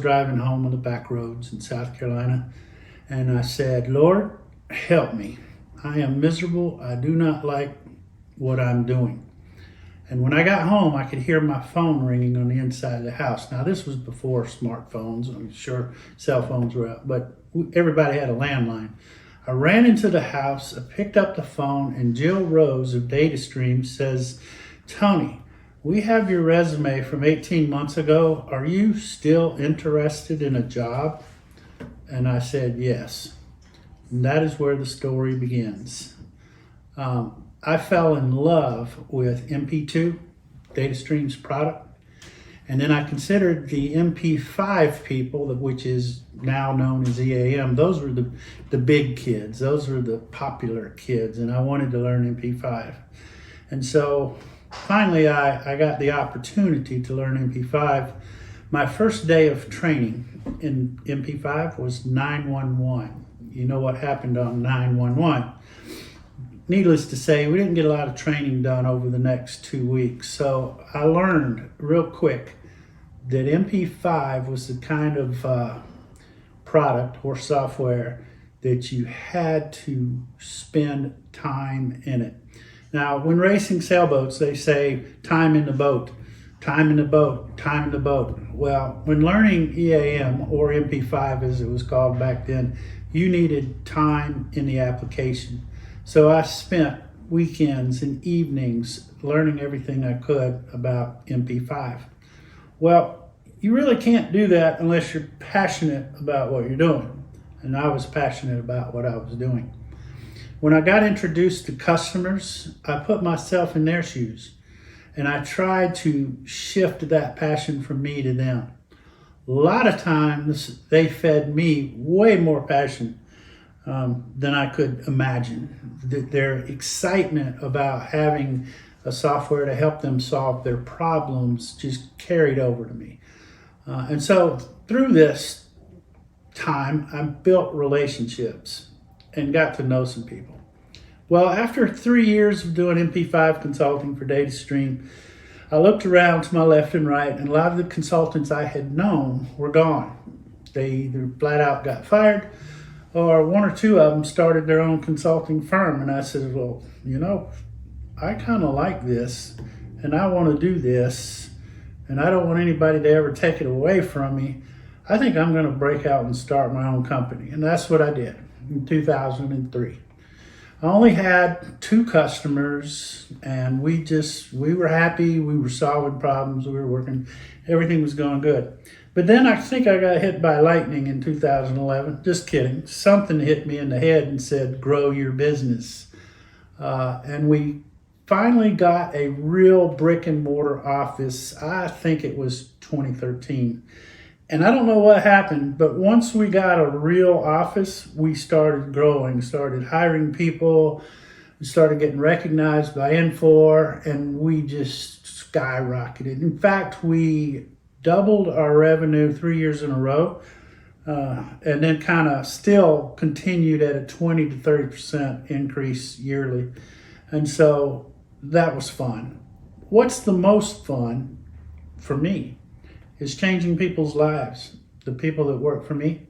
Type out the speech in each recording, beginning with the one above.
driving home on the back roads in South Carolina, and I said, Lord, help me. I am miserable. I do not like what I'm doing. And when I got home, I could hear my phone ringing on the inside of the house. Now, this was before smartphones. I'm sure cell phones were out, but everybody had a landline. I ran into the house, I picked up the phone, and Jill Rose of Datastream says, Tony, we have your resume from 18 months ago. Are you still interested in a job? And I said, yes. And that is where the story begins. I fell in love with MP2, Datastream's product. And then I considered the MP5 people, which is now known as EAM. Those were the big kids. Those were the popular kids. And I wanted to learn MP5. And so finally, I got the opportunity to learn MP5. My first day of training in MP5 was 911. You know what happened on 911. Needless to say, we didn't get a lot of training done over the next 2 weeks. So I learned real quick that MP5 was the kind of product or software that you had to spend time in it. Now, when racing sailboats, they say time in the boat, time in the boat, time in the boat. Well, when learning EAM or MP5 as it was called back then, you needed time in the application. So I spent weekends and evenings learning everything I could about MP5. Well, you really can't do that unless you're passionate about what you're doing. And I was passionate about what I was doing. When I got introduced to customers, I put myself in their shoes and I tried to shift that passion from me to them. A lot of times they fed me way more passion than I could imagine. Their excitement about having a software to help them solve their problems just carried over to me. And so through this time, I built relationships and got to know some people. Well, after 3 years of doing MP5 consulting for Datastream, I looked around to my left and right, and a lot of the consultants I had known were gone. They either flat out got fired, or one or two of them started their own consulting firm. And I said, well, you know, I kind of like this, and I want to do this, and I don't want anybody to ever take it away from me. I think I'm going to break out and start my own company. And that's what I did in 2003. I only had 2 customers, and we were happy. We were solving problems. We were working. Everything was going good. But then I think I got hit by lightning in 2011. Just kidding. Something hit me in the head and said, grow your business. And we finally got a real brick and mortar office. I think it was 2013. And I don't know what happened, but once we got a real office, we started growing, started hiring people, we started getting recognized by Infor, and we just skyrocketed. In fact, we doubled our revenue 3 years in a row, and then kind of still continued at a 20 to 30% increase yearly. And so that was fun. What's the most fun for me is changing people's lives, the people that work for me.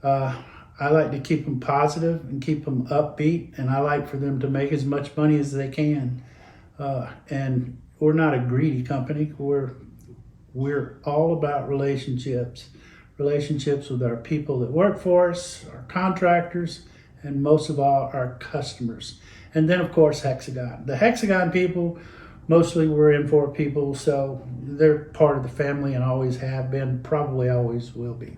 I like to keep them positive and keep them upbeat, and I like for them to make as much money as they can. And we're not a greedy company. We're all about relationships with our people that work for us, our contractors, and most of all, our customers. And then, of course, HxGN. The HxGN people, mostly we're Infor people, so they're part of the family and always have been, probably always will be.